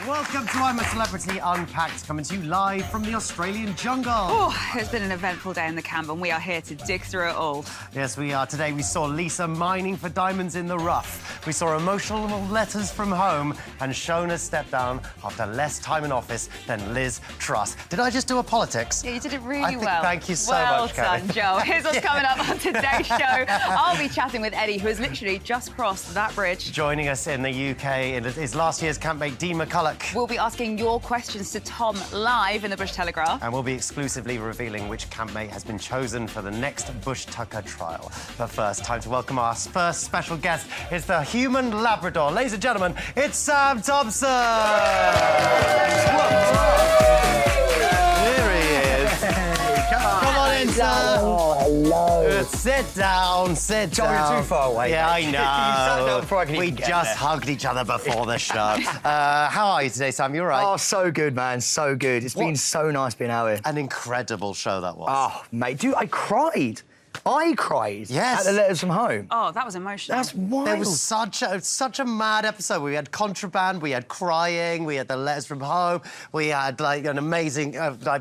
Welcome to I'm a Celebrity Unpacked, coming to you live from the Australian jungle. Oh, it's been an eventful day in the camp and we are here to dig through it all. Yes, we are. Today we saw Lisa mining for diamonds in the rough. We saw emotional letters from home and Shona step down after less time in office than Liz Truss. Did I just do a politics? Yeah, you did it really well. Thank you so much, Kemi. Well done, Joe. Here's what's coming up on today's show. I'll be chatting with Eddie, who has literally just crossed that bridge. Joining us in the UK is last year's Campmate Dean McCullough. We'll be asking your questions to Tom live in the Bush Telegraph. And we'll be exclusively revealing which campmate has been chosen for the next Bush Tucker trial. But first, time to welcome our first special guest. It's the human Labrador. Ladies and gentlemen, it's Sam Thompson! Here he is. Come on in, Sam. Oh, hello. Sit down, sit Joe, down. you're too far away. Yeah, I You sat down before I know. could We even get just there. hugged each other before the show. How are you today, Sam? You all right? Oh, so good, man. So good. It's been so nice being out here. An incredible show that was. Oh, mate. Dude, I cried. Yes. At the letters from home. Oh, that was emotional. That's wild. There was such a mad episode. We had Contraband, we had crying, we had the letters from home, we had like an amazing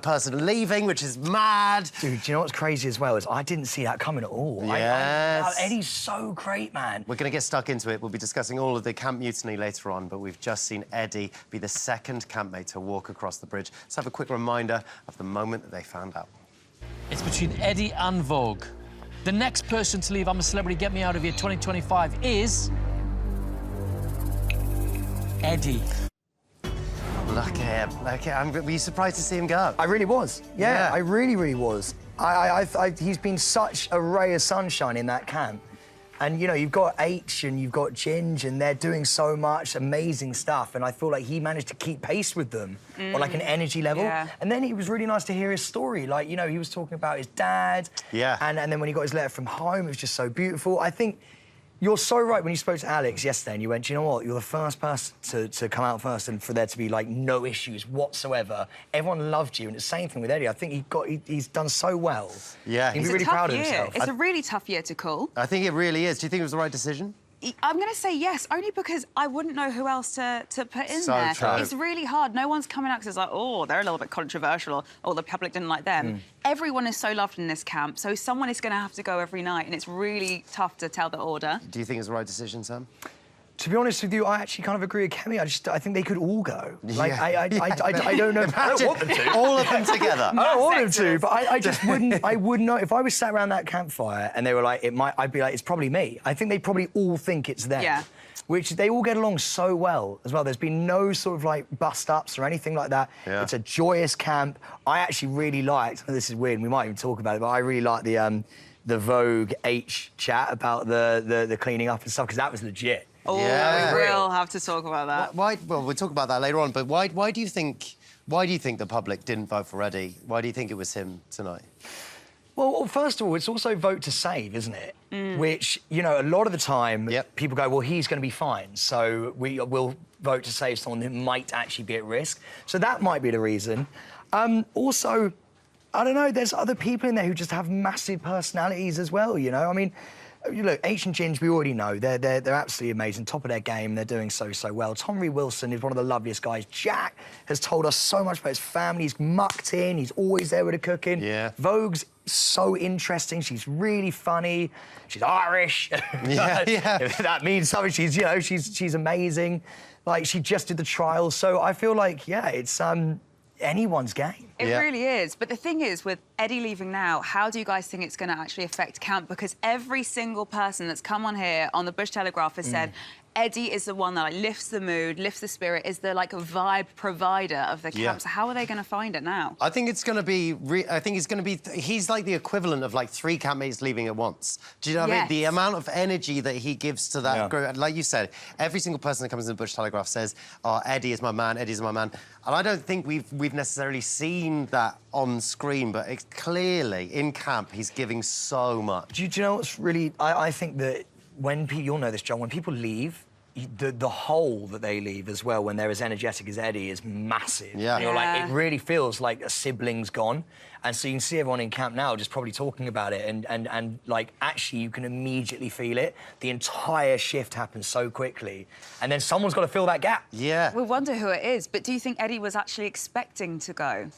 person leaving, which is mad. Dude, do you know what's crazy as well is I didn't see that coming at all. Yes. Eddie's so great, man. We're going to get stuck into it. We'll be discussing all of the camp mutiny later on, but we've just seen Eddie be the second campmate to walk across the bridge. Let's have a quick reminder of the moment that they found out. It's between Eddie and Vogue. The next person to leave I'm a Celebrity, Get Me Out of Here 2025 is... Eddie. Look at him. Look at him. Were you surprised to see him go? I really was. Yeah. I really was. He's been such a ray of sunshine in that camp. And, you know, you've got H and you've got Ginge and they're doing so much amazing stuff. And I feel like he managed to keep pace with them on, like, an energy level. Yeah. And then it was really nice to hear his story. Like, you know, he was talking about his dad. Yeah. And then when he got his letter from home, it was just so beautiful. I think you're so right when you spoke to Alex yesterday and you went, do you know what? You're the first person to come out first and for there to be, like, no issues whatsoever. Everyone loved you. And it's the same thing with Eddie. I think he's done so well. Yeah. He'd It's be really a tough proud of year. himself. It's a really tough year to call. I think it really is. Do you think it was the right decision? I'm going to say yes, only because I wouldn't know who else to put in So there. true. It's really hard. No one's coming out because it's like, oh, they're a little bit controversial, or the public didn't like them. Everyone is so loved in this camp, so someone is going to have to go every night, and it's really tough to tell the order. Do you think it was the right decision, Sam? To be honest with you, I actually kind of agree with Kemi. I think they could all go. Like, Yeah. I don't know. I don't want them to. All of them together. I don't want them to, but I just wouldn't. I wouldn't know if I was sat around that campfire and they were like, I'd be like, it's probably me. I think they probably all think it's them. Yeah. Which they all get along so well as well. There's been no sort of like bust-ups or anything like that. Yeah. It's a joyous camp. I actually really liked. This is weird. We might even talk about it, but I really liked the Vogue H chat about the cleaning up and stuff because that was legit. Oh, Yeah. we will have to talk about that. Well, we'll talk about that later on, but why do you think the public didn't vote for Eddie? Why do you think it was him tonight? Well, first of all, it's also vote to save, isn't it? Which, you know, a lot of the time, people go, well, he's going to be fine, so we'll vote to save someone who might actually be at risk. So that might be the reason. Also, I don't know, there's other people in there who just have massive personalities as well, you know? I mean, look, H and Ginge, we already know. They're absolutely amazing, top of their game. They're doing so well. Tom Wilson is one of the loveliest guys. Jack has told us so much about his family. He's mucked in. He's always there with the cooking. Yeah. Vogue's so interesting. She's really funny. She's Irish. Yeah. If that means something. She's amazing. Like, she just did the trial. So I feel like, yeah, it's anyone's game. It really is. But the thing is, with Eddie leaving now, how do you guys think it's going to actually affect camp? Because every single person that's come on here on the Bush Telegraph has said Eddie is the one that lifts the mood, lifts the spirit, is the like a vibe provider of the camp. So how are they going to find it now? I think it's going to be. He's like the equivalent of like 3 campmates leaving at once. Do you know what I mean? The amount of energy that he gives to that group. Like you said, every single person that comes in the Bush Telegraph says, "Oh, Eddie is my man. Eddie is my man." And I don't think we've necessarily seen that on screen, but it's clearly in camp he's giving so much. Do you know what's really? I think that when people, you'll know this, John, when people leave, the hole that they leave as well when they're as energetic as Eddie is massive. Yeah. And you're like, it really feels like a sibling's gone. And so you can see everyone in camp now just probably talking about it and like, actually you can immediately feel it. The entire shift happens so quickly. And then someone's got to fill that gap. Yeah. We wonder who it is, but do you think Eddie was actually expecting to go?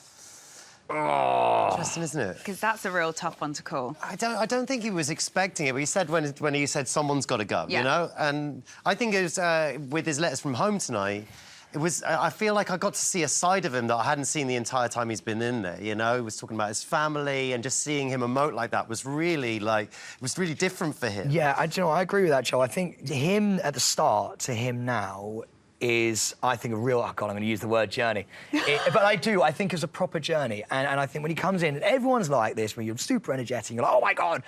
Oh. Interesting, isn't it? Because that's a real tough one to call. I don't think he was expecting it, but he said when he said someone's got to go, you know? And I think it was, with his letters from home tonight, I feel like I got to see a side of him that I hadn't seen the entire time he's been in there, you know? He was talking about his family and just seeing him emote like that was really, like, it was really different for him. Yeah, I agree with that, Joe. I think him at the start to him now is, I think, a real... Oh, God, I'm going to use the word journey. But I think it's a proper journey. And I think when he comes in, and everyone's like this, when you're super energetic, you're like, oh, my God.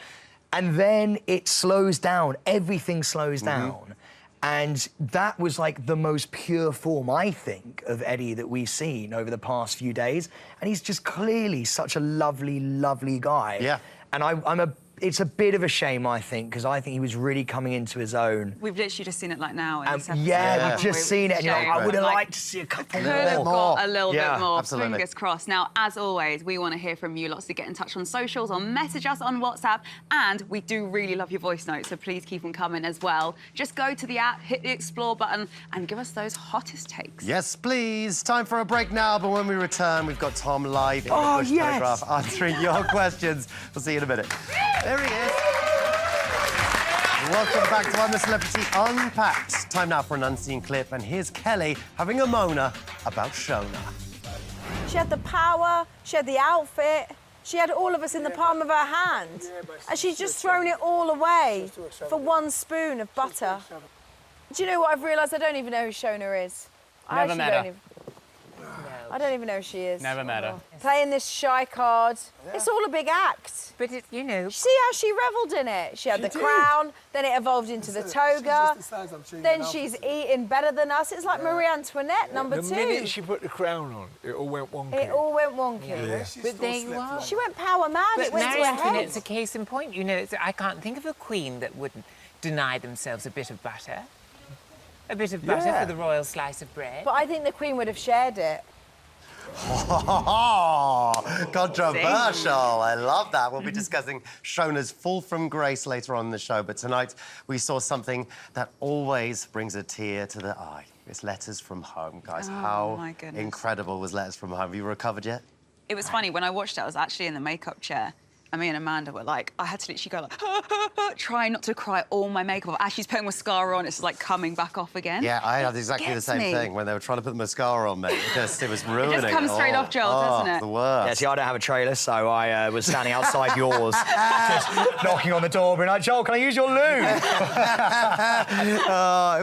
And then it slows down. Everything slows down. And that was, like, the most pure form, I think, of Eddie that we've seen over the past few days. And he's just clearly such a lovely, lovely guy. Yeah. And it's a bit of a shame, I think, because I think he was really coming into his own. We've literally just seen it, like, now. In this yeah, we've just seen it, and you're like, I would have liked to see a couple more. Could have got a little bit more. Absolutely. Fingers crossed. Now, as always, we want to hear from you lots, to get in touch on socials or message us on WhatsApp. And we do really love your voice notes, so please keep them coming as well. Just go to the app, hit the explore button, and give us those hottest takes. Yes, please. Time for a break now, but when we return, we've got Tom live in the Bush Telegraph answering your questions. We'll see you in a minute. There he is. Welcome back to I'm the Celebrity Unpacked. Time now for an unseen clip, and here's Kelly having a moaner about Shona. She had the power, she had the outfit, she had all of us in the palm of her hand. And she's just thrown it all away for one spoon of butter. Do you know what I've realised? I don't even know who Shona is. Never met her. I don't even know who she is. Never met her. Playing this shy card. Yeah. It's all a big act. But, you know... See how she revelled in it? She had the crown, then it evolved into the toga, then she's eating better than us. It's like Marie Antoinette, #2. The minute she put the crown on, it all went wonky. It all went wonky. Yeah. But there you are. She went power mad. But it went Marie to her head. Antoinette's a case in point. You know, I can't think of a queen that wouldn't deny themselves a bit of butter. A bit of butter for the royal slice of bread. But I think the Queen would have shared it. Controversial. I love that. We'll be discussing Shona's fall from grace later on in the show, but tonight we saw something that always brings a tear to the eye. It's Letters from Home, guys. How incredible was Letters from Home? Have you recovered yet? It was funny, when I watched it, I was actually in the makeup chair. And me and Amanda were like, I had to literally go like, try not to cry all my makeup off. As she's putting mascara on, it's just like coming back off again. Yeah, I had exactly the same thing when they were trying to put the mascara on, mate. It was ruining it. It just comes straight off, Joel, doesn't it? The worst. Yeah, see, I don't have a trailer, so I was standing outside yours, just knocking on the door, being like, Joel, can I use your loo?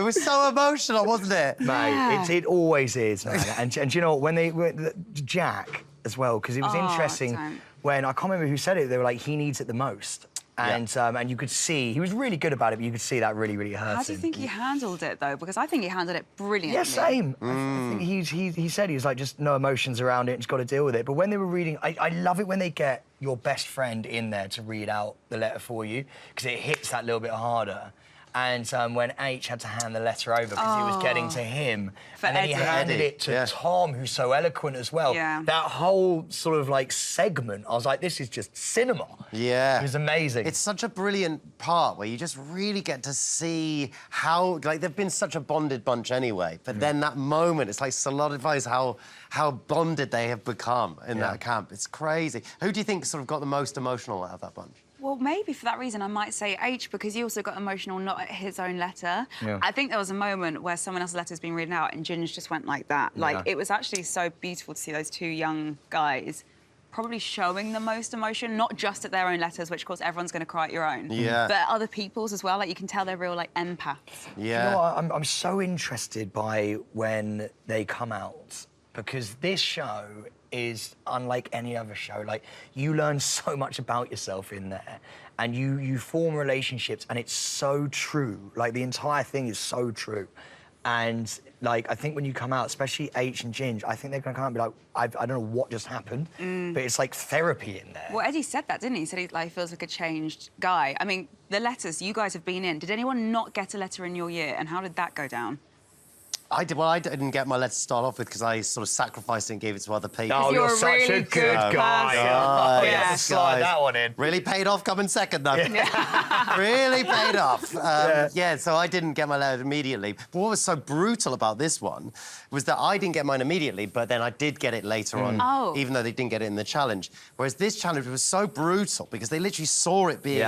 It was so emotional, wasn't it? Mate, it always is, man. And you know what, when Jack as well, because it was interesting when, I can't remember who said it, they were like, he needs it the most. And and you could see, he was really good about it, but you could see that really, really hurt him. How do you think he handled it, though? Because I think he handled it brilliantly. Yeah, same. I think he said he was like, just no emotions around it, just got to deal with it. But when they were reading, I love it when they get your best friend in there to read out the letter for you, because it hits that little bit harder. And when H had to hand the letter over because it was getting to him, and then he handed it to Tom, who's so eloquent as well. Yeah. That whole sort of like segment, I was like, this is just cinema. Yeah. It was amazing. It's such a brilliant part where you just really get to see how, like, they've been such a bonded bunch anyway, but then that moment, it's like solidifies how bonded they have become in that camp. It's crazy. Who do you think sort of got the most emotional out of that bunch? Well, maybe for that reason I might say H, because he also got emotional not at his own letter. Yeah. I think there was a moment where someone else's letter's been reading out and Ginge just went like that. Like, it was actually so beautiful to see those two young guys probably showing the most emotion, not just at their own letters, which, of course, everyone's going to cry at your own, but at other people's as well. Like, you can tell they're real, like, empaths. Yeah. You know what? I'm so interested by when they come out, because this show is unlike any other show. Like, you learn so much about yourself in there, and you form relationships, and it's so true. Like, the entire thing is so true. And, like, I think when you come out, especially H and Ginge, I think they're going to come out and be like, I don't know what just happened, but it's like therapy in there. Well, Eddie said that, didn't he? He said he like, feels like a changed guy. I mean, the letters you guys have been in, did anyone not get a letter in your year, and how did that go down? I did. Well, I didn't get my letter to start off with because I sort of sacrificed it and gave it to other people. Oh, you're such really a good guy. Oh, You have to slide that one in. Really paid off coming second, though. Really paid off. So I didn't get my letter immediately. But what was so brutal about this one was that I didn't get mine immediately, but then I did get it later on, even though they didn't get it in the challenge. Whereas this challenge was so brutal because they literally saw it being...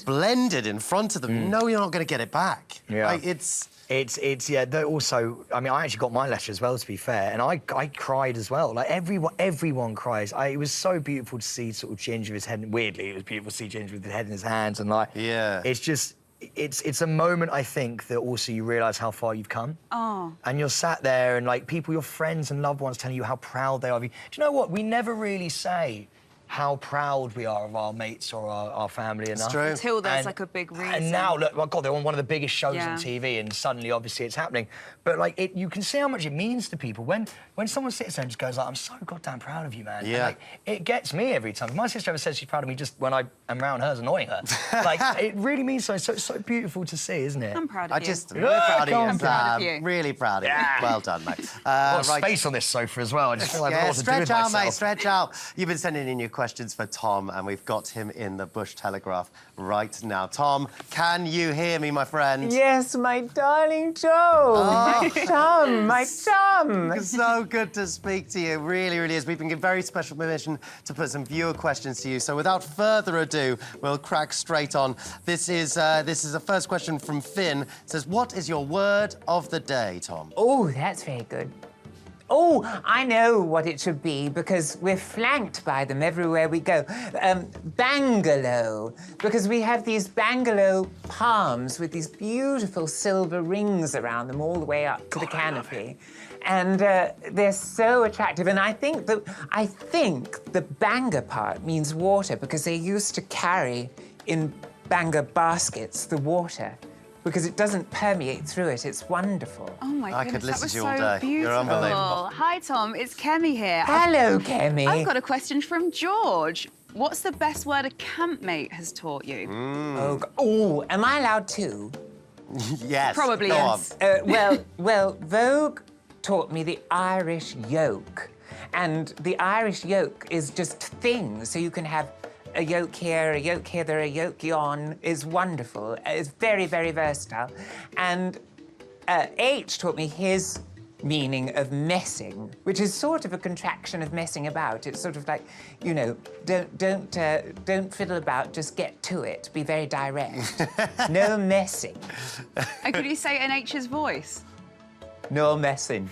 blended in front of them. No, you're not going to get it back. Yeah. Like, it's also, I mean, I actually got my letter as well, to be fair, and I cried as well. Like, everyone cries. It was so beautiful to see sort of Ginge with his head, weirdly, it was beautiful to see Ginge with his head in his hands, and like, it's just, it's a moment, I think, that also you realise how far you've come. And you're sat there and, like, people, your friends and loved ones telling you how proud they are of you. Do you know what? We never really say how proud we are of our mates or our family enough. It's true. Until there's, like, a big reason. And now, look, my God, they're on one of the biggest shows on TV, and suddenly, obviously, it's happening. But, like, you can see how much it means to people. When someone sits there and just goes, like, I'm so goddamn proud of you, man. Yeah. And, like, it gets me every time. My sister ever says she's proud of me just when I am around hers annoying her. Like, it really means so. It's so beautiful to see, isn't it? I'm proud of you. Really proud of you. I'm proud of you. Really proud of you. Well done, mate. Got space on this sofa as well. I just feel like I want to do with myself. Mate, stretch out. You've been sending in your questions for Tom, and we've got him in the Bush Telegraph right now. Tom, can you hear me, my friend? Yes, my darling Joe. My chum, my chum. It's so good to speak to you. Really, really is. We've been given very special permission to put some viewer questions to you. So without further ado, we'll crack straight on. This is a first question from Finn. It says, what is your word of the day, Tom? Oh, that's very good. Oh, I know what it should be, because we're flanked by them everywhere we go. Bangalow, because we have these bangalow palms with these beautiful silver rings around them all the way up to the canopy. And they're so attractive. And I think the banga part means water, because they used to carry in banga baskets the water, because it doesn't permeate through it. It's wonderful. Oh, my goodness, I could listen to you that all was day. so beautiful. You're unbelievable. Hi, Tom. It's Kemi here. Hello, Kemi. I've got a question from George. What's the best word a campmate has taught you? Oh, am I allowed to? Yes. Probably, Go yes. Well, Vogue taught me the Irish yoke. And the Irish yoke is just things. So you can have a yoke here, there, a yoke yon, is wonderful. It's very, very versatile. And H taught me his meaning of messing, which is sort of a contraction of messing about. It's sort of like, you know, don't fiddle about, just get to it. Be very direct. No messing. And could you say it in H's voice? No messing.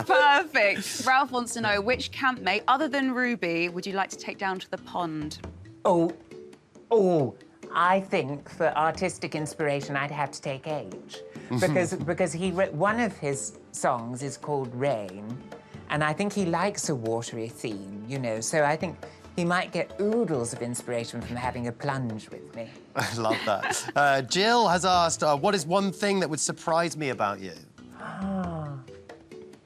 Perfect. Ralph wants to know, which campmate, other than Ruby, would you like to take down to the pond? I think for artistic inspiration, I'd have to take H. Because one of his songs is called Rain, and I think he likes a watery theme, you know, so I think he might get oodles of inspiration from having a plunge with me. I love that. Jill has asked, what is one thing that would surprise me about you?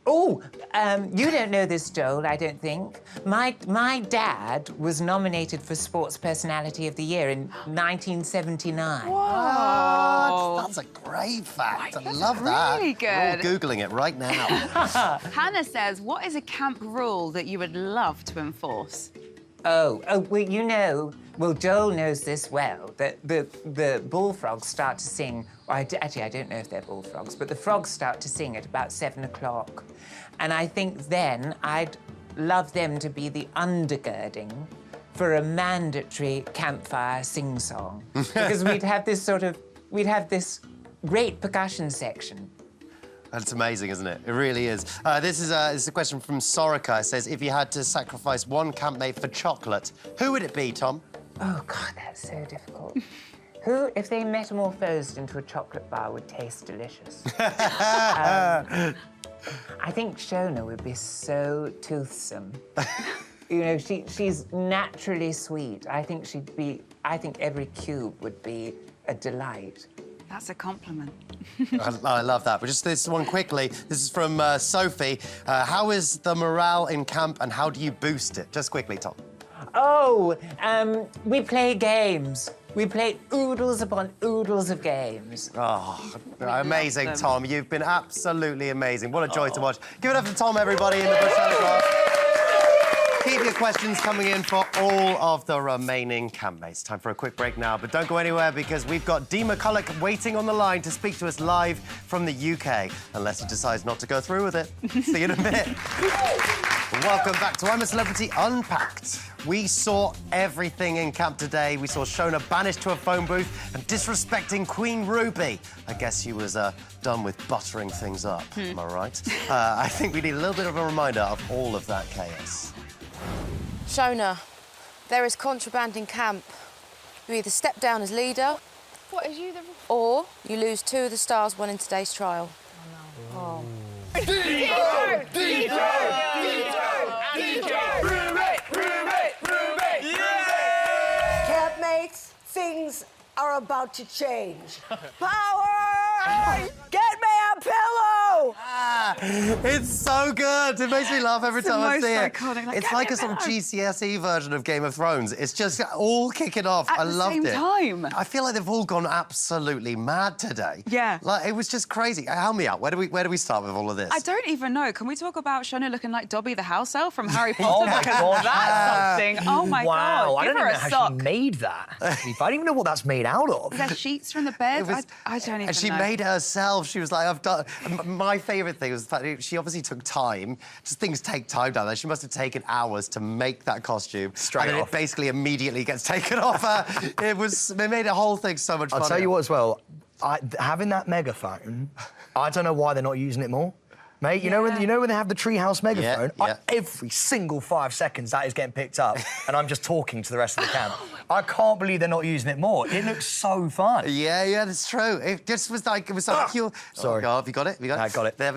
You don't know this, Joel, I don't think. My dad was nominated for Sports Personality of the Year in 1979. What? That's a great fact. I love that. Really good. We're all Googling it right now. Hannah says, what is a camp rule that you would love to enforce? Well, you know, Joel knows this well, that the bullfrogs start to sing, actually, I don't know if they're bullfrogs, but the frogs start to sing at about 7 o'clock. And I think then I'd love them to be the undergirding for a mandatory campfire sing-song. Because we'd have this great percussion section. That's amazing, isn't it? It really is. This is a question from Sorika. It says, if you had to sacrifice one campmate for chocolate, who would it be, Tom? Oh, God, that's so difficult. Who, if they metamorphosed into a chocolate bar, would taste delicious? I think Shona would be so toothsome. You know, she's naturally sweet. I think every cube would be a delight. That's a compliment. I love that. But just this one quickly. This is from Sophie. How is the morale in camp and how do you boost it? Just quickly, Tom. Oh, we play games. We play oodles upon oodles of games. Oh, amazing, Tom. You've been absolutely amazing. What a joy to watch. Give it up for Tom, everybody, in the Bush Telegraph. Keep your questions coming in for all of the remaining campmates. Time for a quick break now, but don't go anywhere because we've got Dean McCullough waiting on the line to speak to us live from the UK, unless he decides not to go through with it. See you in a bit. Welcome back to I'm a Celebrity Unpacked. We saw everything in camp today. We saw Shona banished to a phone booth and disrespecting Queen Ruby. I guess she was done with buttering things up, am I right? I think we need a little bit of a reminder of all of that chaos. Shona, there is contraband in camp. You either step down as leader, or you lose 2 of the stars won in today's trial. Oh, no. Campmates, things are about to change. Power! Get me a pillow! It's so good. It makes me laugh every time I see it. Iconic, It's like a sort of GCSE version of Game of Thrones. It's just all kicking off. At I the loved same it. time. I feel like they've all gone absolutely mad today. Yeah. Like, it was just crazy. Help me out. Where do we start with all of this? I don't even know. Can we talk about Shona looking like Dobby the house elf from Harry Potter? Oh, my Because God. that's something. Oh, my wow, God. I Give don't her even know a how sock. she made that. I don't even know what that's made out of. There's sheets from the bed. It was- I don't even And she know. made it herself. She was like, I've done... My favourite thing was the fact that she obviously took time. Just things take time down there. She must have taken hours to make that costume. Straight and then off. it basically immediately gets taken off her. They made the whole thing so much fun. I'll tell you what as well, having that megaphone, I don't know why they're not using it more. Mate, you know when they have the treehouse megaphone? Yeah. Every single 5 seconds that is getting picked up, and I'm just talking to the rest of the camp. I can't believe they're not using it more. It looks so fun. Yeah, that's true. It just was like, it was like pure... Sorry. Oh, God, have you got it? I got it. There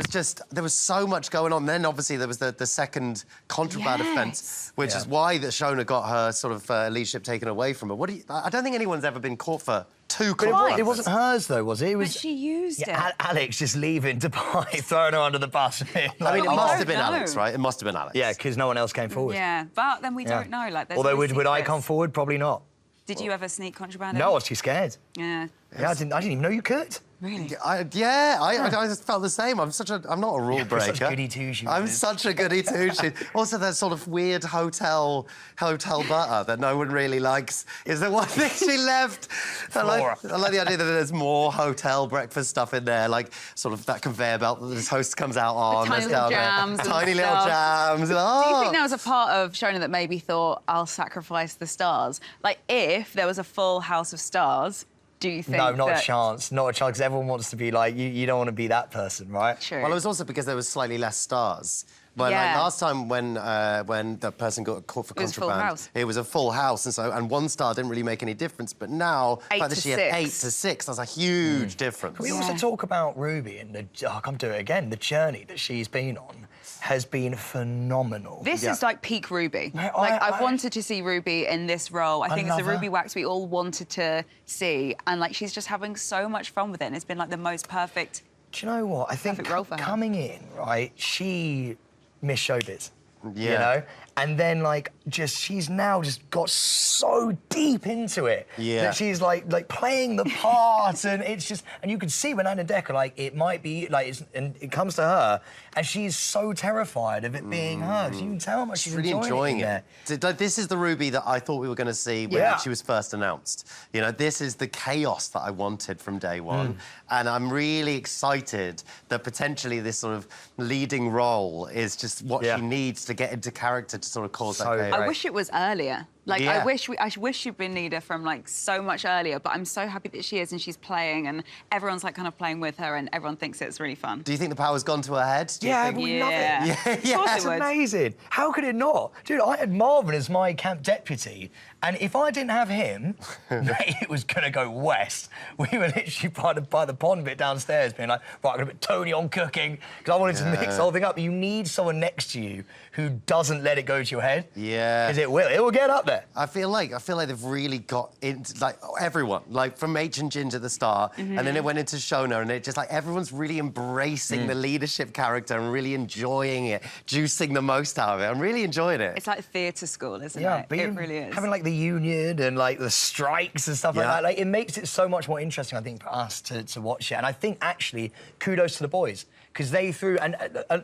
was so much going on. Then, obviously, there was the second contraband offence, which is why that Shona got her sort of leadership taken away from her. I don't think anyone's ever been caught for 2 contraband. It wasn't hers, though, was it? It was... But she used it. Alex just leaving Dubai, throwing her under the bus. I mean, it we must don't have been know. Alex, right? It must have been Alex. Yeah, because no one else came forward. Yeah, but then we don't know. Like, there's Although, always would I secrets. come forward? Probably not. Did you ever sneak contraband in? No, I was too scared. Yeah. Yeah, I didn't even know you could. Really? I just felt the same. I'm not a rule breaker. such goody two-shoes. I'm such a goody two-shoes. Also, that sort of weird hotel butter that no one really likes is the one thing she left. I like the idea that there's more hotel breakfast stuff in there, like sort of that conveyor belt that this host comes out on. Tiny little jams. Tiny little jams. Do you think there was a part of Shona that maybe thought, I'll sacrifice the stars? Like, if there was a full house of stars, do you think No, not that... a chance. Not a chance, because everyone wants to be like, you don't want to be that person, right? True. Well, it was also because there was slightly less stars. But like last time when the person got caught for contraband, it was a full house, and 1 star didn't really make any difference. But now, the fact that she had 8 to 6, that's a huge difference. Can we also talk about Ruby and I'll come to it again, the journey that she's been on has been phenomenal. This is like peak Ruby. I've wanted to see Ruby in this role. I think it's the Ruby wax we all wanted to see, and like she's just having so much fun with it, and it's been like the most perfect. Do you know what? I think coming in, right, she missed showbiz. Yeah. You know? And then, like, she's now just got so deep into it that she's, like playing the part, and it's just... And you can see when Anna Decker, like, it might be, like, and it comes to her, and she's so terrified of it being her. You can tell how much she's really enjoying it. This is the Ruby that I thought we were going to see when she was first announced. You know, this is the chaos that I wanted from day one. And I'm really excited that potentially this sort of leading role is just what she needs to get into character to sort of cause that chaos. I wish it was earlier. Like, I wish she'd been leader from, like, so much earlier, but I'm so happy that she is, and she's playing, and everyone's, like, kind of playing with her, and everyone thinks it's really fun. Do you think the power's gone to her head? Yeah, we love it. Of course it's amazing. How could it not? Dude, I had Marvin as my camp deputy, and if I didn't have him, mate, it was going to go west. We were literally by the pond bit downstairs being like, right, I'm going to put Tony on cooking, because I wanted to mix the whole thing up. You need someone next to you who doesn't let it go to your head. Yeah. Because it will get up there. Yeah. I feel like they've really got into, like, everyone, like, from H and Ginger at the start, and then it went into Shona, and it just, like, everyone's really embracing the leadership character and really enjoying it, juicing the most out of it. I'm really enjoying it. It's like theatre school, isn't Yeah, it? It really is. Having, like, the union and, like, the strikes and stuff like that, like, it makes it so much more interesting, I think, for us to watch it. And I think, actually, kudos to the boys, because they threw... And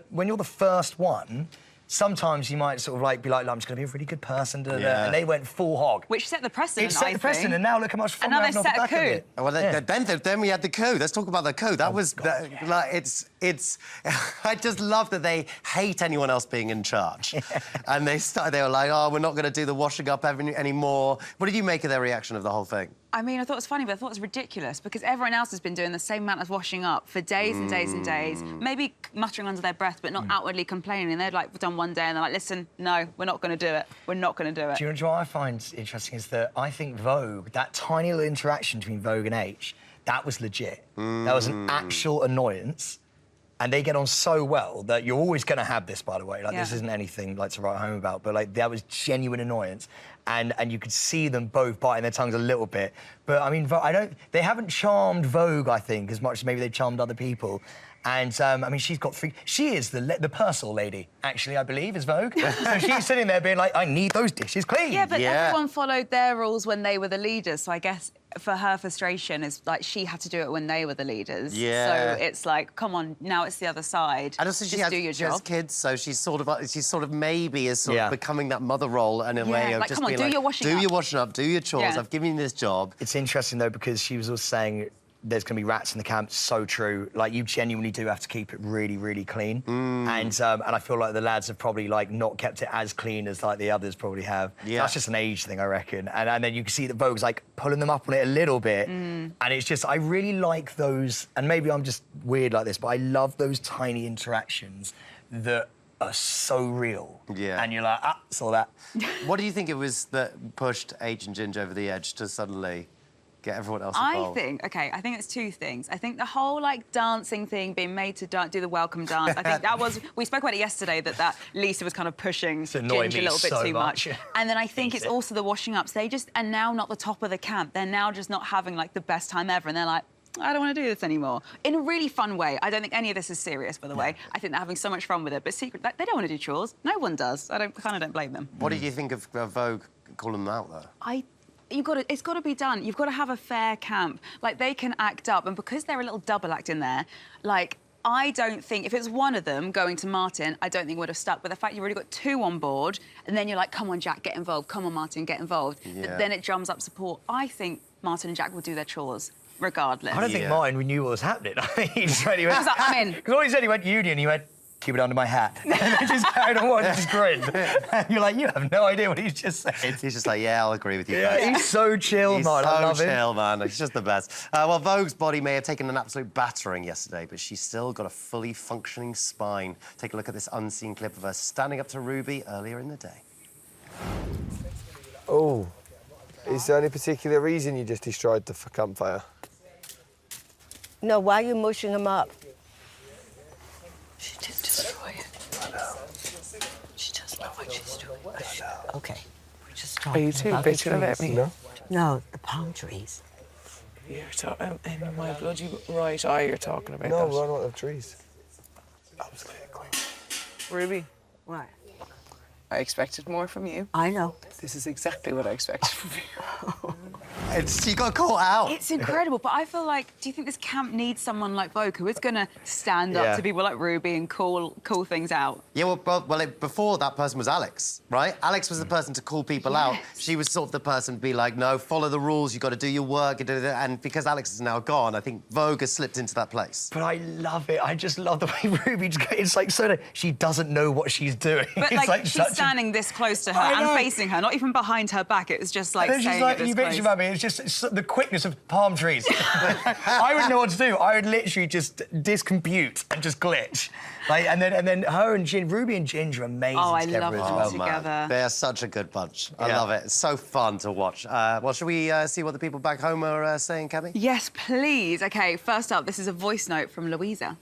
when you're the first one, sometimes you might sort of, like, be like, I'm just going to be a really good person, and they went full hog. Which set the precedent, It set the precedent, and now look how much fun and now we're they having off the set a back of coup. it. Well, then we had the coup. Let's talk about the coup. That was, like, it's... I just love that they hate anyone else being in charge. And they were like, oh, we're not going to do the washing up anymore. What did you make of their reaction of the whole thing? I mean, I thought it was funny, but I thought it was ridiculous because everyone else has been doing the same amount of washing up for days and days and days, maybe muttering under their breath, but not outwardly complaining. They'd, like, done one day and they're like, listen, no, we're not going to do it. We're not going to do it. Do you know what I find interesting is that I think Vogue, that tiny little interaction between Vogue and H, that was legit. That was an actual annoyance. And they get on so well that you're always going to have this, by the way. Like, this isn't anything, like, to write home about, but, like, that was genuine annoyance. And you could see them both biting their tongues a little bit. But, I mean, they haven't charmed Vogue, I think, as much as maybe they've charmed other people. And, I mean, she's got she is the Purcell lady, actually, I believe, is Vogue. So she's sitting there being like, I need those dishes clean. Yeah, but everyone followed their rules when they were the leaders, so I guess for her frustration is, like, she had to do it when they were the leaders. Yeah. So it's like, come on, now it's the other side. And also Just do your job. She has kids, so she's sort of maybe is sort of becoming that mother role and a way of like, just come on, being do like, your washing do up. your washing up, do your chores, Yeah. I've given you this job. It's interesting, though, because she was also saying there's going to be rats in the camp. So true. Like, you genuinely do have to keep it really, really clean. And I feel like the lads have probably, like, not kept it as clean as, like, the others probably have. Yeah. That's just an age thing, I reckon. And then you can see that Vogue's, like, pulling them up on it a little bit. And it's just, I really like those, and maybe I'm just weird like this, but I love those tiny interactions that are so real. Yeah. And you're like, saw that. What do you think it was that pushed H and Ginger over the edge to suddenly get everyone else involved? I think it's two things. I think the whole, like, dancing thing, being made to do the welcome dance, I think that was... We spoke about it yesterday, that Lisa was kind of pushing Ginger a little bit too much. And then I think it's also the washing ups. They just are now not the top of the camp. They're now just not having, like, the best time ever, and they're like, I don't want to do this anymore. In a really fun way. I don't think any of this is serious, by the way. I think they're having so much fun with it, but like, they don't want to do chores. No one does. I kind of don't blame them. What did you think of Vogue calling them out, though? It's got to be done. You've got to have a fair camp. Like, they can act up, and because they're a little double act in there, like, I don't think, if it was one of them going to Martin, I don't think it would have stuck. But the fact you've already got two on board, and then you're like, come on, Jack, get involved. Come on, Martin, get involved. Yeah. Then it drums up support. I think Martin and Jack will do their chores, regardless. I don't think Martin knew what was happening. He just went, I'm in. Because all he said, he went, union, he went, keep it under my hat. And then just carried on and just grinned. And you're like, you have no idea what he's just said. He's just like, yeah, I'll agree with you guys. Yeah, he's so chill, He's man. I love so him. chill, man. He's just the best. Well, Vogue's body may have taken an absolute battering yesterday, but she's still got a fully functioning spine. Take a look at this unseen clip of her standing up to Ruby earlier in the day. Oh, is there any particular reason you just destroyed the campfire? No, why are you mushing them up? She did destroy it. I know. She doesn't know what she's doing. I know. Okay, we just Are talking you too about bitching the about trees. me? No? No, the palm trees. You're talking in my bloody right eye. You're talking about No, that. we're on the trees. Absolutely clean. Ruby, What? I expected more from you. I know. This is exactly what I expected from you. She got caught out. It's incredible, but I feel like, do you think this camp needs someone like Vogue who is going to stand up to people like Ruby and call things out? Yeah, before that person was Alex, right? Alex was the person to call people out. She was sort of the person to be like, no, follow the rules, you've got to do your work. And because Alex is now gone, I think Vogue has slipped into that place. But I love it. I just love the way Ruby just it's like so she doesn't know what she's doing. But, it's like she's standing this close to her and facing her, not even behind her back. It was just like and then saying she's like, it you this bitch close. about me. It's just the quickness of palm trees. I wouldn't know what to do. I would literally just discompute and just glitch. Like, and then her and Ruby and Ginger are amazing together as well. Together. They're such a good bunch. I love it. It's so fun to watch. Well, should we see what the people back home are saying, Kemi? Yes, please. OK, first up, this is a voice note from Louisa.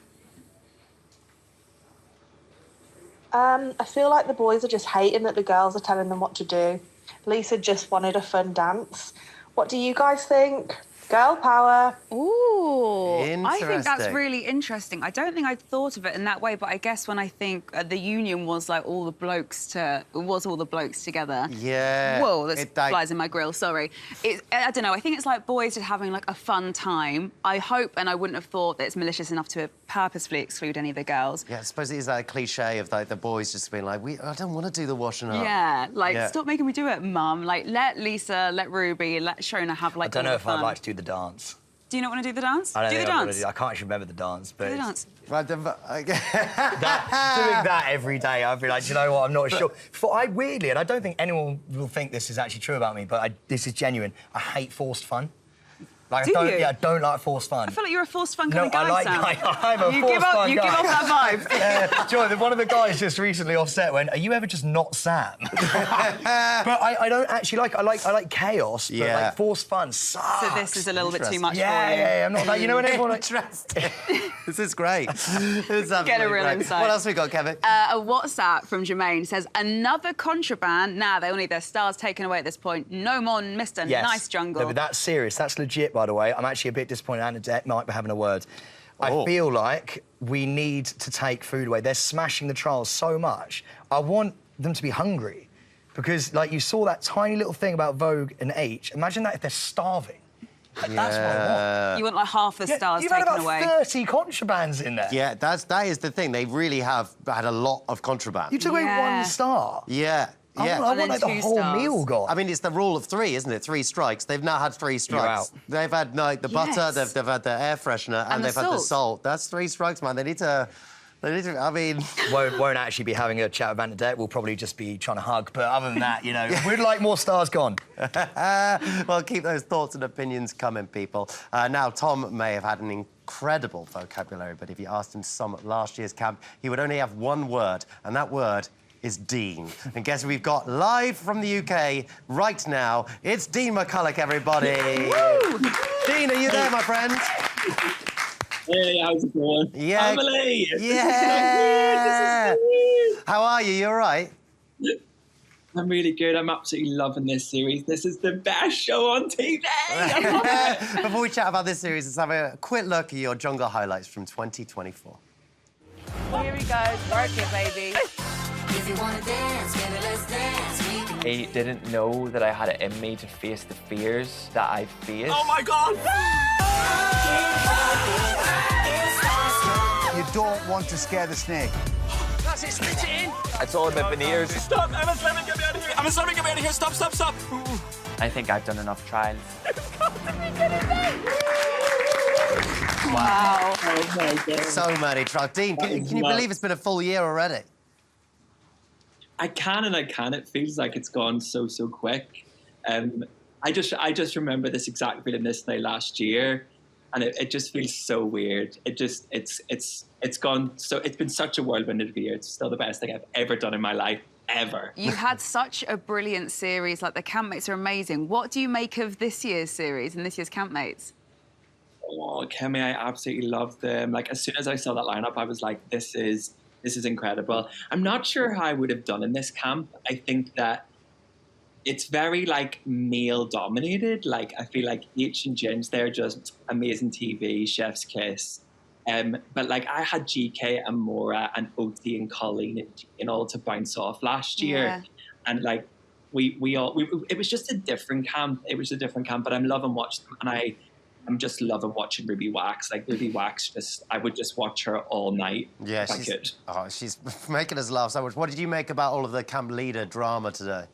I feel like the boys are just hating that the girls are telling them what to do. Lisa just wanted a fun dance. What do you guys think? Girl power. Ooh, I think that's Interesting. really interesting. I don't think I'd thought of it in that way, but I guess when I think the union was like all the blokes together. Yeah. Whoa, there's flies in my grill, sorry. I don't know, I think it's like boys just having like a fun time. I hope, and I wouldn't have thought that it's malicious enough to purposefully exclude any of the girls. Yeah, I suppose it is that cliche of like the boys just being like, I don't want to do the washing up. Yeah, like, stop making me do it, Mum. Like, let Lisa, let Ruby, let Shona have like I don't know if fun. I'd like to do the dance. Do you not want to do the dance? I don't do think the I dance. I can't actually remember the dance, but Do the dance. doing that every day, I'd be like, do you know what? I'm not sure. Weirdly, and I don't think anyone will think this is actually true about me, but this is genuine. I hate forced fun. Like, Do you? Yeah, I don't like forced fun. I feel like you're a forced fun kind of guy, Sam. I'm a forced fun guy. You give off that vibe. Do you know, one of the guys just recently offset went, "Are you ever just not Sam?" But I don't actually like. I like chaos. But like forced fun sucks. So this is a little bit too much for you. Yeah. I'm not like, you know, when everyone Interesting. This is great. This is Get a real great. insight. What else we got, Kevin? A WhatsApp from Jermaine says, another contraband. Nah, they all need their stars taken away at this point. No more Mr. Yes. Nice Jungle. No, but that's serious. That's legit, by the way. I'm actually a bit disappointed Annette might be having a word. I feel like we need to take food away. They're smashing the trials so much. I want them to be hungry. Because, like, you saw that tiny little thing about Vogue and H. Imagine that if they're starving. That's what I want. You want, like, half the stars you've taken had about away. 30 contrabands in there. Yeah, that is the thing. They really have had a lot of contraband. You took away 1 star. Yeah. Yeah. I want like, the whole meal gone. I mean, it's the rule of 3, isn't it? 3 strikes. They've now had 3 strikes. You're out. They've had like the butter, they've had the air freshener, and they've had the salt. That's 3 strikes, man. They need to. I mean, won't actually be having a chat with Annette. We'll probably just be trying to hug. But other than that, you know, we'd like more stars gone. Well, keep those thoughts and opinions coming, people. Now, Tom may have had an incredible vocabulary, but if you asked him some at last year's camp, he would only have 1 word, and that word is Dean. And guess who we've got live from the UK right now? It's Dean McCullough, everybody. Dean, are you there, my friend? Hey, how's it going? Yeah. Family! Yeah! How are you? You all right? I'm really good. I'm absolutely loving this series. This is the best show on TV. I love it. Before we chat about this series, let's have a quick look at your jungle highlights from 2024. Here we go. Work it, baby. If you wanna dance, baby, let's dance. I didn't know that I had it in me to face the fears that I faced. Oh my God! You don't want to scare the snake. That's it, spit it in. It's all about veneers. Stop, Emma Slemon, get me out of here. Emma Slemon, get me out of here. Stop, stop, stop. I think I've done enough trials. Wow. Oh my God. So many trials. Dean, can you believe it's been a full year already? I can and I can. It feels like it's gone so quick. I just remember this exact feeling this day last year, and it just feels so weird. It's gone so. It's been such a whirlwind of a year. It's still the best thing I've ever done in my life, ever. You've had such a brilliant series. Like, the Campmates are amazing. What do you make of this year's series and this year's Campmates? Oh, Kemi, I absolutely loved them. Like, as soon as I saw that lineup, I was like, this is incredible. I'm not sure how I would have done in this camp. I think that it's very, like, male-dominated. Like, I feel like H and Ginge, they're just amazing TV, chef's kiss. But, like, I had GK and Maura and OT and Colleen and all to bounce off last year. Yeah. And, like, we all it was just a different camp. It was a different camp, but I'm loving watching them. And I'm just loving watching Ruby Wax. Like, Ruby Wax, I would just watch her all night. Yeah, if I could. she's making us laugh so much. What did you make about all of the camp leader drama today?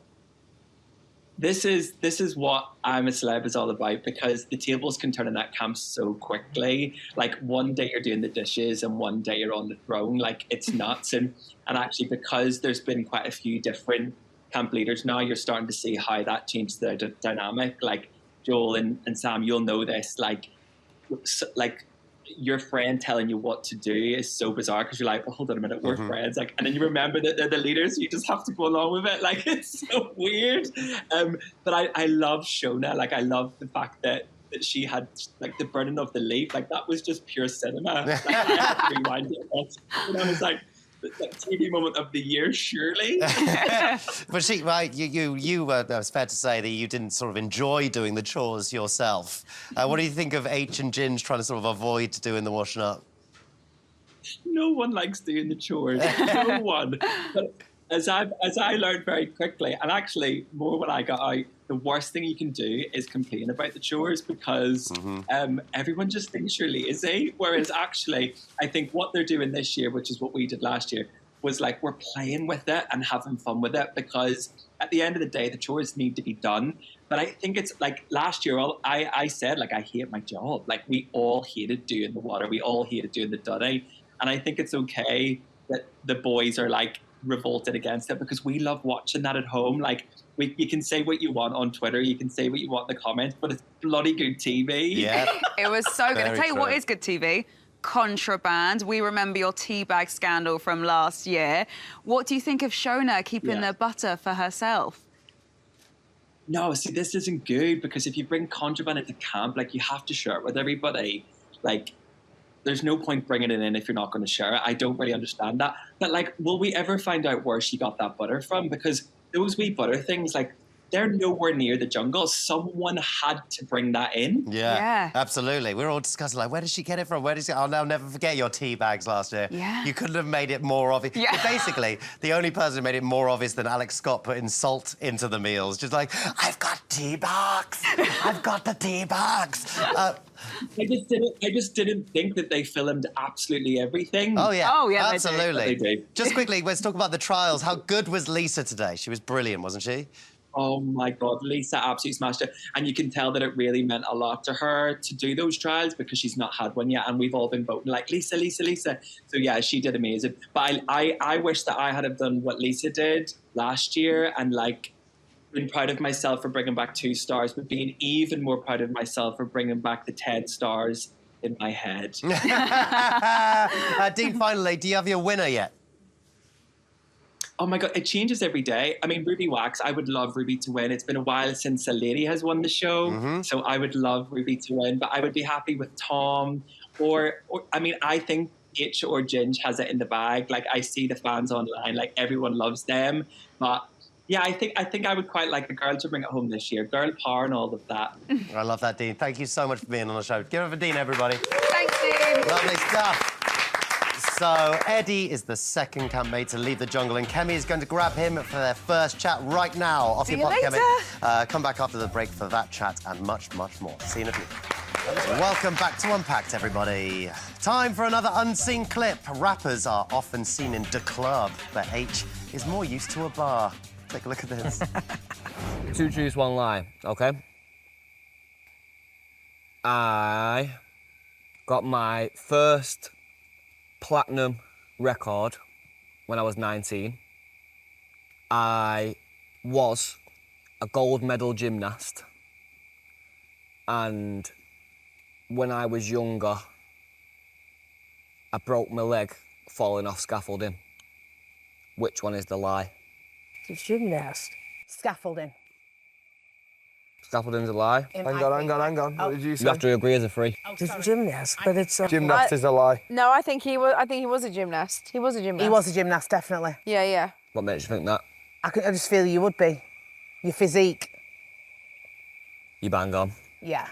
This is what I'm a Celeb is all about, because the tables can turn in that camp so quickly. Like, one day you're doing the dishes and one day you're on the throne. Like, it's nuts. And actually, because there's been quite a few different camp leaders now, you're starting to see how that changes the dynamic. Like, Joel and Sam, you'll know this. Like your friend telling you what to do is so bizarre, because you're like, well, hold on a minute, we're friends. Like, and then you remember that they're the leaders, so you just have to go along with it. Like, it's so weird. But I love Shona. Like, I love the fact that she had, like, the burning of the leaf. Like, that was just pure cinema. Like, I had to rewind it. And I was like, TV moment of the year, surely. But she, right, it's fair to say that you didn't sort of enjoy doing the chores yourself. What do you think of H and Ginge trying to sort of avoid doing the washing up? No one likes doing the chores. No one. But as I learned very quickly, and actually more when I got out, the worst thing you can do is complain about the chores because everyone just thinks you're lazy. Whereas actually, I think what they're doing this year, which is what we did last year, was like we're playing with it and having fun with it because at the end of the day, the chores need to be done. But I think it's like last year, I said, like, I hate my job. Like, we all hated doing the water. We all hated doing the dunny. And I think it's okay that the boys are, like, revolted against it because we love watching that at home. Like, you can say what you want on Twitter, you can say what you want in the comments, but it's bloody good TV. Yeah. It was so good. Very I'll tell you true. what is good TV. Contraband. We remember your teabag scandal from last year. What do you think of Shona keeping the butter for herself? No, see, this isn't good because if you bring contraband into camp, like, you have to share it with everybody. Like, there's no point bringing it in if you're not going to share it. I don't really understand that. But, like, will we ever find out where she got that butter from? Because those wee butter things, like, they're nowhere near the jungle. Someone had to bring that in. Yeah, absolutely. We're all discussing, like, where did she get it from? I'll never forget your tea bags last year. Yeah. You couldn't have made it more obvious. Yeah. But basically, the only person who made it more obvious than Alex Scott putting salt into the meals. Just like, I've got tea bags. I've got the tea bags. I just didn't think that they filmed absolutely everything. Oh, yeah. Oh, yeah, absolutely. They do. Just quickly, let's talk about the trials. How good was Lisa today? She was brilliant, wasn't she? Oh, my God. Lisa absolutely smashed it. And you can tell that it really meant a lot to her to do those trials because she's not had one yet. And we've all been voting like, Lisa, Lisa, Lisa. So, yeah, she did amazing. But I wish that I had have done what Lisa did last year and, like, been proud of myself for bringing back 2 stars, but being even more proud of myself for bringing back the 10 stars in my head. Dean, finally, do you have your winner yet? Oh, my God, it changes every day. I mean, Ruby Wax, I would love Ruby to win. It's been a while since a lady has won the show, so I would love Ruby to win. But I would be happy with Tom or I mean, I think H or Ginge has it in the bag. Like, I see the fans online, like, everyone loves them. But, yeah, I think I would quite like a girl to bring it home this year. Girl power and all of that. I love that, Dean. Thank you so much for being on the show. Give it for Dean, everybody. Thanks, Dean. Lovely stuff. So, Eddie is the second campmate to leave the jungle, and Kemi is going to grab him for their first chat right now. Off See your you pop, later. Kemi. Come back after the break for that chat and much, much more. See you in a few. Welcome back to Unpacked, everybody. Time for another unseen clip. Rappers are often seen in the club, but H is more used to a bar. Take a look at this. 2 truths, 1 lie, OK? I got my first platinum record when I was 19. I was a gold medal gymnast. And when I was younger, I broke my leg falling off scaffolding. Which one is the lie? It's gymnast. Scaffolding. Scaffolding's a lie. Hang on. What did you say? You have to agree as a free. It's gymnast, but it's... Gymnast is a lie. No, I think he was a gymnast. He was a gymnast. He was a gymnast, definitely. Yeah, yeah. What makes you think that? I just feel you would be. Your physique. You bang on. Yeah.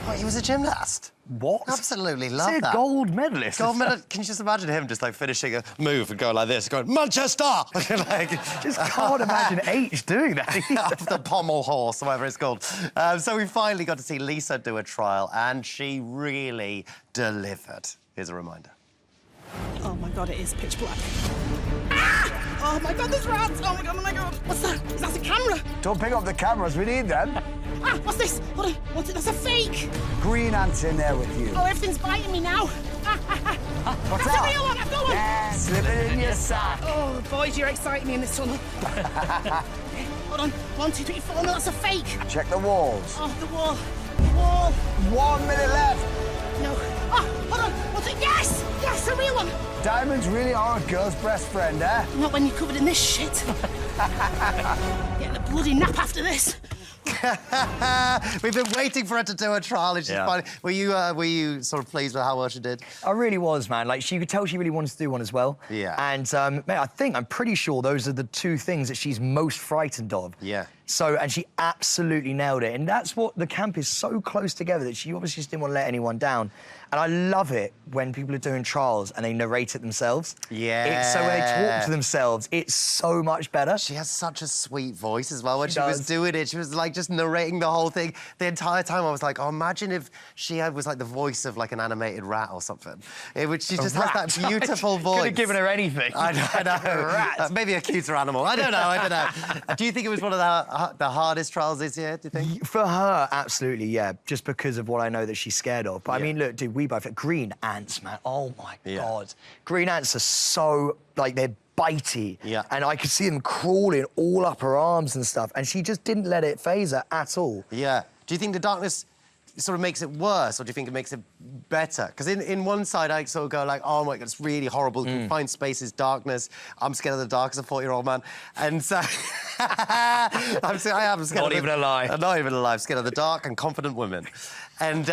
Oh, he was a gymnast? What? Absolutely love He's a that. gold medalist. Gold medalist. Can you just imagine him just, like, finishing a move and going like this, going, Manchester! Like, just can't imagine H doing that. Off the pommel horse, whatever it's called. So we finally got to see Lisa do a trial, and she really delivered. Here's a reminder. Oh, my God, it is pitch black. Ah! Oh, my God, there's rats! Oh, my God, oh, my God. What's that? Is that a camera? Don't pick up the cameras, we need them. Ah, what's this? Hold on. What's it? That's a fake. Green ants in there with you. Oh, everything's biting me now. What's That's that? a real one. I've got one. Yeah, slip it in your sock. Oh, boys, you're exciting me in this tunnel. Hold on. 1, 2, 3, 4. No, that's a fake. Check the walls. Oh, the wall. The wall. 1 minute left. No. Oh, hold on. What's it? Yes! Yes, a real one. Diamonds really are a girl's best friend, eh? Not when you're covered in this shit. Get the bloody nap after this. We've been waiting for her to do her trial, and she's finally... Were you sort of pleased with how well she did? I really was, man. Like, you could tell she really wanted to do one as well. Yeah. And, mate, I'm pretty sure those are the two things that she's most frightened of. Yeah. So, and she absolutely nailed it. And that's what the camp is so close together, that she obviously just didn't want to let anyone down. And I love it when people are doing trials and they narrate it themselves. Yeah. So when they talk to themselves, it's so much better. She has such a sweet voice as well. When she was doing it, she was like just narrating the whole thing. The entire time I was like, oh, imagine if she was like the voice of like an animated rat or something. She just has that beautiful voice. Could have given her anything. I know. Maybe a cuter animal. I don't know. Do you think it was one of the hardest trials this year, do you think? For her, absolutely, yeah. Just because of what I know that she's scared of. But I mean, look, dude, we both... Green ants, man. Oh, my God. Green ants are so... Like, they're bitey. Yeah. And I could see them crawling all up her arms and stuff, and she just didn't let it faze her at all. Yeah. Do you think the darkness sort of makes it worse, or do you think it makes it better? Because in one side, I sort of go like, oh, my God, it's really horrible. Confined spaces, darkness. I'm scared of the dark as a 40-year-old man. And so... I am scared Not even a lie. Not even a lie. I'm scared of the dark and confident women. And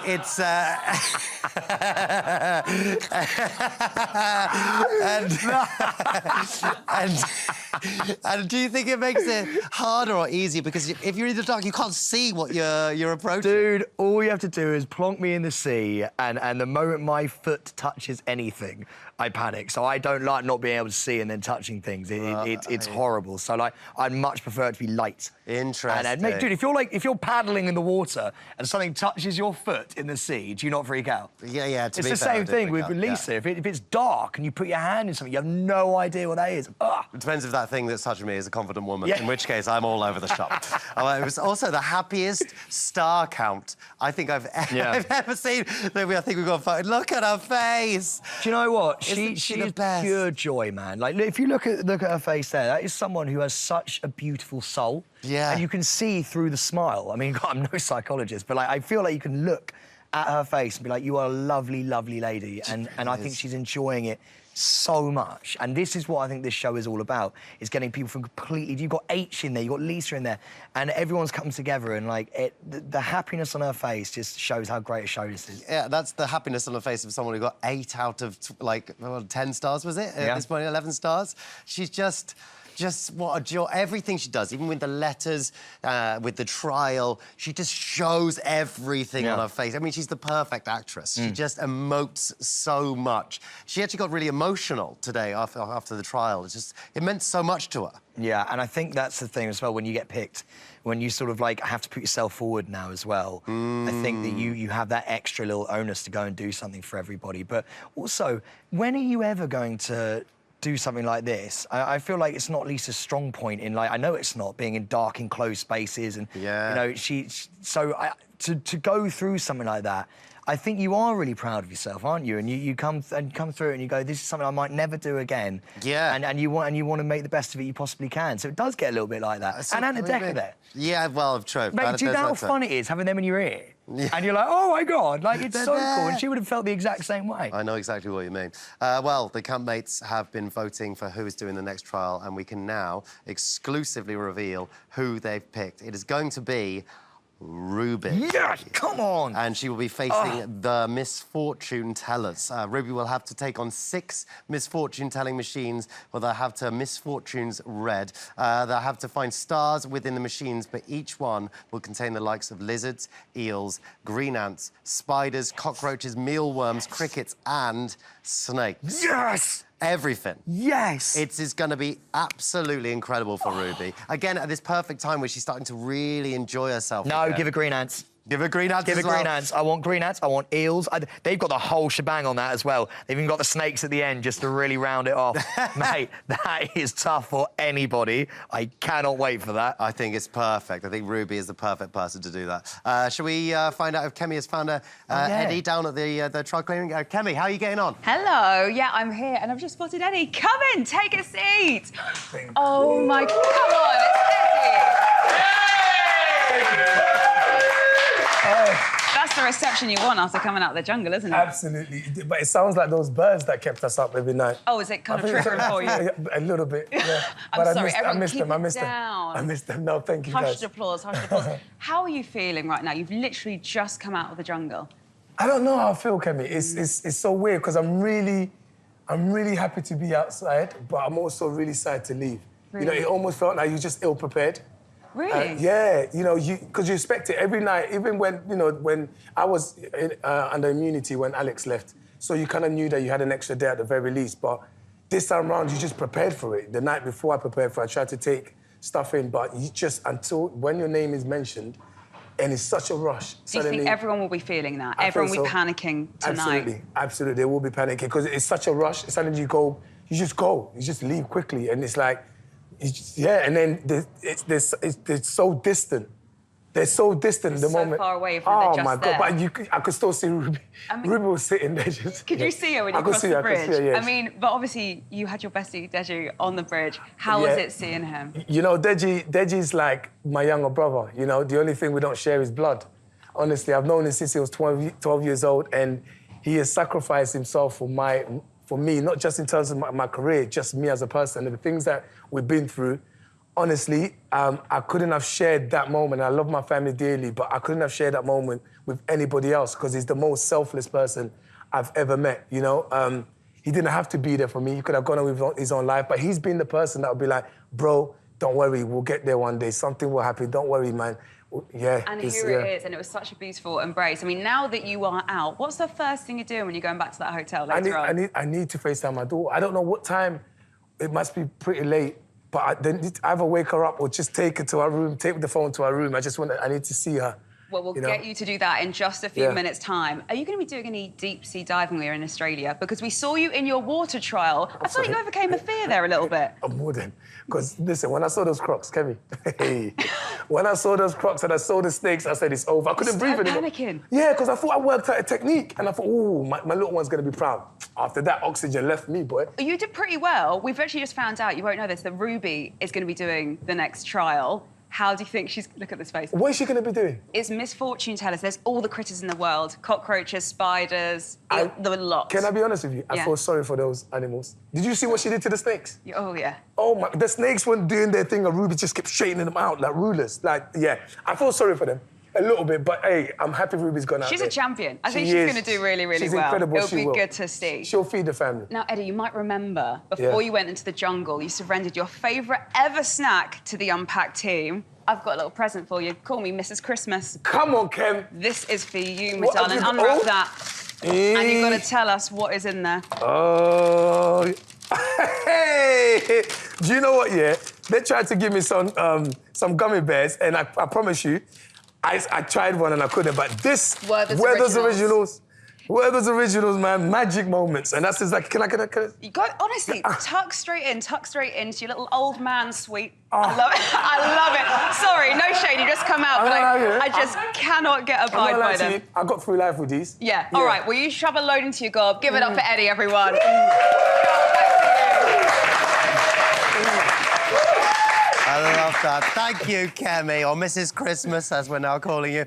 it's... and do you think it makes it harder or easier? Because if you're in the dark, you can't see what you're approaching. Dude, all you have to do is plonk me in the sea, and the moment my foot touches anything, I panic. So I don't like not being able to see and then touching things. It's horrible. So like, I'd much prefer it to be light. Interesting. And mate, dude, if you're paddling in the water and something touches your foot in the sea, do you not freak out? Yeah. It's the same thing with Lisa. Yeah. If it's dark and you put your hand in something, you have no idea what that is. Ugh. It depends if that thing that's touching me is a confident woman, in which case I'm all over the shop. It was also the happiest star count I think I've ever seen. I think we've got a photo. Look at her face. Do you know what? She's best. Pure joy, man. Like, if you look at her face there, that is someone who has such a beautiful soul. Yeah. And you can see through the smile. I mean, I'm no psychologist, but like, I feel like you can look at her face and be like, you are a lovely, lovely lady. And I think she's enjoying it so much. And this is what I think this show is all about, is getting people from completely... You've got H in there, you've got Lisa in there, and everyone's come together, and, like, the happiness on her face just shows how great a show this is. Yeah, that's the happiness on the face of someone who got 8 out of, 10 stars, was it? At this point, 11 stars. She's just what a joy. Everything she does, even with the letters, with the trial, she just shows everything on her face. I mean, she's the perfect actress. She just emotes so much. She actually got really emotional today after the trial. It meant so much to her. Yeah, and I think that's the thing as well, when you get picked, when you sort of, like, have to put yourself forward now as well. I think that you have that extra little onus to go and do something for everybody. But also, when are you ever going to do something like this? I feel like it's not Lisa's strong point in, like, I know it's not, being in dark, enclosed spaces, and, you know, to go through something like that, I think you are really proud of yourself, aren't you? And you come through it and you go, this is something I might never do again. Yeah. And you want to make the best of it you possibly can. So it does get a little bit like that. And Anna Decker there. Yeah, well, true. Mate, do you know how fun it is having them in your ear? Yeah. And you're like, oh, my God, like, it's so cool. And she would have felt the exact same way. I know exactly what you mean. Well, the Campmates have been voting for who is doing the next trial, and we can now exclusively reveal who they've picked. It is going to be Ruby. Yes, come on! And she will be facing the misfortune tellers. Ruby will have to take on 6 misfortune-telling machines, where they'll have to misfortunes read. They'll have to find stars within the machines, but each one will contain the likes of lizards, eels, green ants, spiders, cockroaches, mealworms, crickets, and snakes. Yes! Everything. Yes! It is going to be absolutely incredible for Ruby. Again, at this perfect time where she's starting to really enjoy herself. No, give her green ants. Give her green ants. Give her green ants. I want green ants. I want eels. They've got the whole shebang on that as well. They've even got the snakes at the end just to really round it off. Mate, that is tough for anybody. I cannot wait for that. I think it's perfect. I think Ruby is the perfect person to do that. Shall we find out if Kemi has found Eddie down at the trial clearing? Kemi, how are you getting on? Hello. Yeah, I'm here, and I've just spotted Eddie. Come in, take a seat. Oh my! Come on, it's Eddie. That's That's the reception you want after coming out of the jungle, isn't it? Absolutely. But it sounds like those birds that kept us up every night. Oh, is it kind of triggering for you? A little bit, yeah. I'm But sorry, I everyone, missed keep them. I it missed them. down. I missed them. No, thank you, Hushed guys. applause, hushed applause. How are you feeling right now? You've literally just come out of the jungle. I don't know how I feel, Kemi. It's so weird because I'm really happy to be outside, but I'm also really sad to leave. Really? You know, it almost felt like you're just ill-prepared. Really? Yeah, you know, because you expect it every night, even when, you know, when I was under immunity when Alex left, so you kind of knew that you had an extra day at the very least, but this time around, you just prepared for it. The night before I prepared for it, I tried to take stuff in, but you just, until when your name is mentioned, and it's such a rush. Do you think everyone will be feeling that? Everyone will be panicking tonight? Absolutely, they will be panicking, because it's such a rush. Suddenly you just leave quickly, and it's like, and then they're so distant. They're so distant at the moment. So far away from they're just my there. God, but I could still see Ruby. I mean, Ruby was sitting there just... Could you see her when you crossed the bridge? I could see her, yes. I mean, but obviously you had your bestie, Deji, on the bridge. How was it seeing him? You know, Deji's like my younger brother, you know? The only thing we don't share is blood. Honestly, I've known him since he was 12 years old, and he has sacrificed himself for me, not just in terms of my career, just me as a person. And the things that we've been through, honestly, I couldn't have shared that moment. I love my family dearly, but I couldn't have shared that moment with anybody else, because he's the most selfless person I've ever met, you know? He didn't have to be there for me. He could have gone on with his own life, but he's been the person that would be like, bro, don't worry, we'll get there one day. Something will happen, don't worry, man. Yeah. And here it is, and it was such a beautiful embrace. I mean, now that you are out, what's the first thing you're doing when you're going back to that hotel later on? I need to FaceTime my daughter. I don't know what time. It must be pretty late, but I then either wake her up or just take her to her room, take the phone to her room. I need to see her. Well, we'll get you to do that in just a few minutes' time. Are you going to be doing any deep-sea diving when you're in Australia? Because we saw you in your water trial. I thought you overcame a fear there a little bit. I'm more than. Because, listen, when I saw those crocs, Kemi, when I saw those crocs and I saw the snakes, I said, it's over. I couldn't breathe anymore. Panicking. Yeah, because I thought I worked out a technique. And I thought, ooh, my little one's going to be proud. After that, oxygen left me, boy. You did pretty well. We've actually just found out, you won't know this, that Ruby is going to be doing the next trial. How do you think she's... Look at this face. What is she going to be doing? It's Miss Fortune Tellers. There's all the critters in the world. Cockroaches, spiders, the lot. Can I be honest with you? I feel sorry for those animals. Did you see what she did to the snakes? Oh, yeah. Oh, my... The snakes weren't doing their thing, and Ruby just kept straightening them out like rulers. Like, yeah. I feel sorry for them. A little bit, but hey, I'm happy Ruby's gone out She's there. a champion. I think she's going to do really, really well. She's incredible. It'll be good to see. She'll feed the family. Now, Eddie, you might remember, before you went into the jungle, you surrendered your favourite ever snack to the Unpacked team. I've got a little present for you. Call me Mrs. Christmas. Come on, Kem. This is for you, my darling. Unwrap that. And you've got to tell us what is in there. Oh, hey! Do you know what, yeah? They tried to give me some gummy bears, and I promise you, I tried one and I couldn't, but this... Werther's Originals. Werther's Originals, man, magic moments. And that's just like, can I? You got, honestly, tuck straight into your little old man suite. I love it. I love it. Sorry, no shade, you just come out, but I just cannot get a bite by them. I got through life with these. Yeah, all right, well, you shove a load into your gob. Give it up for Eddie, everyone. I love that. Thank you, Kemi, or Mrs. Christmas, as we're now calling you.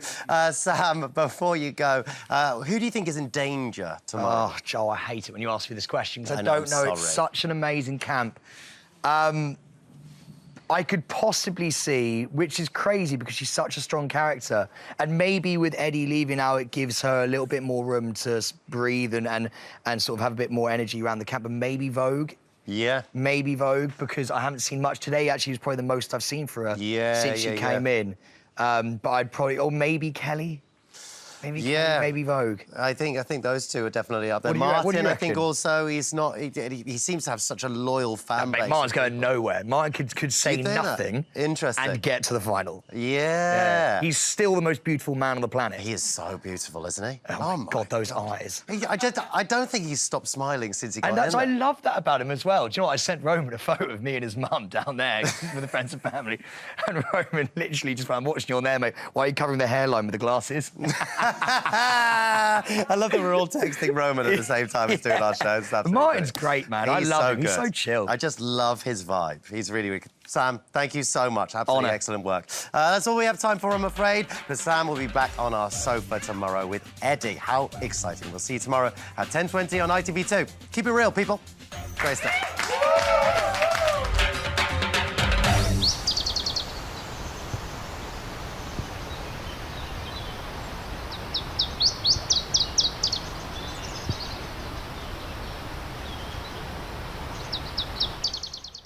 Sam, before you go, who do you think is in danger tomorrow? Oh, Joe, I hate it when you ask me this question, because I don't know. It's such an amazing camp. I could possibly see, which is crazy because she's such a strong character, and maybe with Eddie leaving now, it gives her a little bit more room to breathe and sort of have a bit more energy around the camp, but maybe Vogue. Yeah. Maybe Vogue, because I haven't seen much today. Actually, was probably the most I've seen for her since she came in. But I'd probably... Or maybe Kelly. Maybe Kelly, maybe Vogue. I think those two are definitely up there. Martin, I think also, he's not... He seems to have such a loyal fan base. Martin's going nowhere. Martin could say nothing and get to the final. Yeah. He's still the most beautiful man on the planet. He is so beautiful, isn't he? Oh, my God, those eyes. I don't think he's stopped smiling since he got in. And I love that about him as well. Do you know what? I sent Roman a photo of me and his mum down there with the friends and family. And Roman literally just went, I'm watching you on there, mate. Why are you covering the hairline with the glasses? I love that we're all texting Roman at the same time as doing our show. Martin's great, man. I love him. He's so chill. I just love his vibe. He's really, really good. Sam, thank you so much. Absolutely excellent work. That's all we have time for, I'm afraid, because Sam will be back on our sofa tomorrow with Eddie. How exciting. We'll see you tomorrow at 10:20 on ITV2. Keep it real, people. Great stuff.